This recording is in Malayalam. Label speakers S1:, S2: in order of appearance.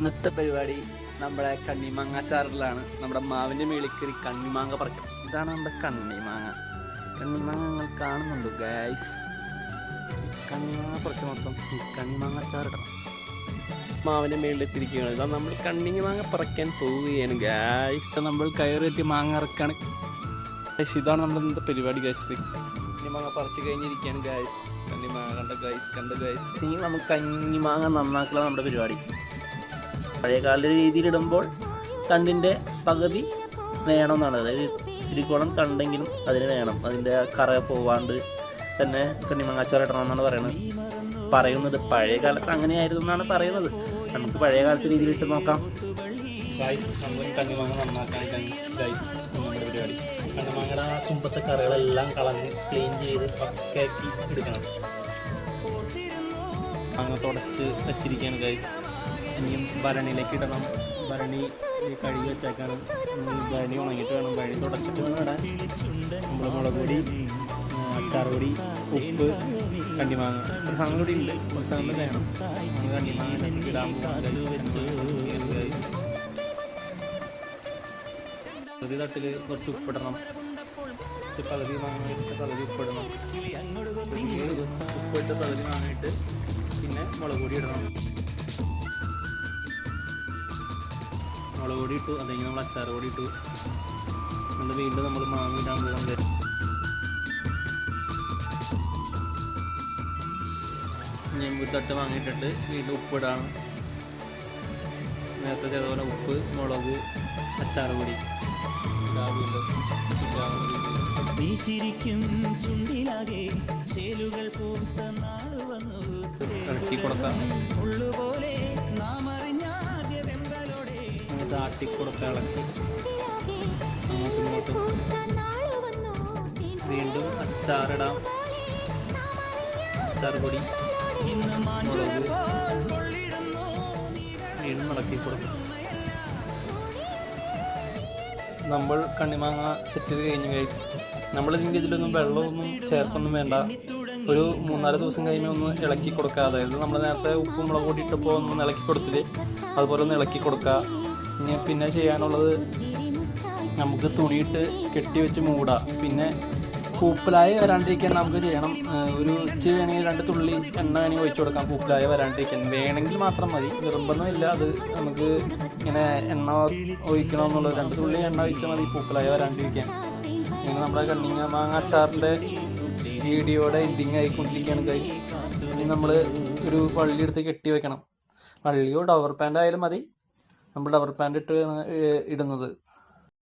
S1: ഇന്നത്തെ പരിപാടി നമ്മുടെ കണ്ണിമാങ്ങ ചാറിലാണ്. നമ്മുടെ മാവിൻ്റെ മേളിൽ കയറി കണ്ണിമാങ്ങ പറിക്കണം. ഇതാണ് നമ്മുടെ കണ്ണിമാങ്ങ. കണ്ണിമാങ്ങ നിങ്ങൾ കാണുന്നുണ്ട് ഗൈസ്. കണ്ണിമാങ്ങ പറിച്ച് മൊത്തം കണ്ണിമാങ്ങ ചാറിടണം. മാവിൻ്റെ മേളിൽ എത്തിയിരിക്കുകയാണ്. ഇതാ നമ്മൾ കണ്ണിമാങ്ങ പറിക്കാൻ പോവുകയാണ് ഗൈസ്. നമ്മൾ കയറേറ്റി മാങ്ങ ഇറക്കാണ്. ഇതാണ് നമ്മുടെ ഇന്നത്തെ പരിപാടി ഗൈസ്. കണ്ണിമാങ്ങ പറിച്ച് കഴിഞ്ഞിരിക്കുകയാണ് ഗൈസ്. കണ്ണിമാങ്ങ കണ്ട ഗൈസ്. ഇനി നമുക്ക് കണ്ണിമാങ്ങ നന്നാക്കുക നമ്മുടെ പരിപാടി. പഴയകാല രീതിയിലിടുമ്പോൾ തണ്ടിൻ്റെ പകുതി വേണമെന്നാണ്. അതായത് ഇച്ചിരി കുളം തണ്ടെങ്കിലും അതിന് വേണം. അതിൻ്റെ കറ പോവാണ്ട് തന്നെ കണ്ണിമാങ്ങാച്ചാർ ഇടണമെന്നാണ് പറയുന്നത്. പഴയ കാലത്ത് അങ്ങനെയായിരുന്നു എന്നാണ് പറയുന്നത്. നമുക്ക് പഴയ കാലത്തെ രീതിയിൽ ഇട്ട് നോക്കാം. നമ്മൾ കണ്ണിമാങ്ങ നന്നാക്കാൻ നമ്മുടെ പരിപാടി. കണ്ണിമാങ്ങയുടെ ആ തുമ്പത്തെ കറകളെല്ലാം കളഞ്ഞ് ക്ലീൻ ചെയ്ത് പക്കയാക്കി എടുക്കണം. അങ്ങ് തുടച്ച് വെച്ചിരിക്കുകയാണ് ഗൈസ്. ഇനിയും ഭരണിയിലേക്ക് ഇടണം. ഭരണി കഴുകി വെച്ചേക്കാണ്. ഭരണി ഉണങ്ങിയിട്ട് വേണം. ഭരണി തുടച്ചിട്ട് വേണം ഇടാൻ. നമ്മൾ മുളക് പൊടി, അച്ചാർ പൊടി, ഉപ്പ്, കണ്ണിമാങ്ങ ഒരു സാധനം കൂടി ഉണ്ട്. ഒരു സാധനം വേണം. നമ്മൾ കണ്ണിമാങ്ങ ഇടാൻ പകുതി തട്ടിൽ കുറച്ച് ഉപ്പിടണം. പകുതി വാങ്ങിയിട്ട് പകുതി ഉപ്പിടണം. ഉപ്പിട്ട് പകുതി വാങ്ങിയിട്ട് പിന്നെ മുളക് പൊടി ഇടണം. മുളക് പൊടി ഇട്ടു. അതെങ്കിൽ നമ്മൾ അച്ചാർ പൊടി ഇട്ടു. എന്നിട്ട് വീണ്ടും നമ്മൾ മാങ്ങ ഇടാൻ പോകുന്നത്. ഞെമ്പുത്തട്ട് വാങ്ങിയിട്ടിട്ട് വീണ്ടും ഉപ്പിടാണ്. നേരത്തെ ചെയ്തപോലെ ഉപ്പ്, മുളക്, അച്ചാർ പൊടി ഇറക്കി കൊടുക്കാം. ആട്ടി കൊടുക്കുക. ഇളക്കി അങ്ങോട്ടും ഇങ്ങോട്ടും. വീണ്ടും അച്ചാറിടാം. അച്ചാർ പൊടി, മുളക്, വീണ്ടും ഇളക്കി കൊടുക്കും. നമ്മൾ കണ്ണിമാങ്ങ സെറ്റ് ചെയ്ത് കഴിഞ്ഞ് കഴിച്ചു. നമ്മളിതിൻ്റെ ഇതിലൊന്നും വെള്ളമൊന്നും ചേർക്കൊന്നും വേണ്ട. ഒരു 3-4 ദിവസം കഴിഞ്ഞ് ഒന്ന് ഇളക്കി കൊടുക്കുക. അതായത് നമ്മൾ നേരത്തെ ഉപ്പും മുളക് പൊടി ഇട്ടപ്പോൾ ഒന്ന് ഇളക്കി കൊടുത്തിട്ട് അതുപോലെ ഒന്ന് ഇളക്കി കൊടുക്കുക. ഇനി പിന്നെ ചെയ്യാനുള്ളത് നമുക്ക് തുണിയിട്ട് കെട്ടി വെച്ച് മൂടാം. പിന്നെ പൂപ്പലായി വരാണ്ടിരിക്കാൻ നമുക്ക് ചെയ്യണം. ഒരു ഇച്ചിരി വേണമെങ്കിൽ 2 തുള്ളി എണ്ണ വേണമെങ്കിൽ ഒഴിച്ചു കൊടുക്കാം. പൂപ്പലായി വരാണ്ടിരിക്കാൻ വേണമെങ്കിൽ മാത്രം മതി. നിർബന്ധമില്ല. അത് നമുക്ക് ഇങ്ങനെ എണ്ണ ഒഴിക്കണമെന്നുള്ളത് 2 തുള്ളി എണ്ണ ഒഴിച്ചാൽ മതി പൂപ്പലായി വരാണ്ടിരിക്കാൻ. ഇങ്ങനെ നമ്മുടെ കണ്ണിമാങ്ങ അച്ചാറിൻ്റെ വീഡിയോയുടെ എൻഡിങ് ആയിക്കൊണ്ടിരിക്കുകയാണ് ഗൈസ്. ഇനി നമ്മൾ ഒരു വള്ളി എടുത്ത് കെട്ടി വെക്കണം. വള്ളിയോ ഡവർ പാൻ്റ് ആയാലും മതി. നമ്മൾ ഡവർ പാൻ്റ് ഇട്ട് ഇടുന്നത്.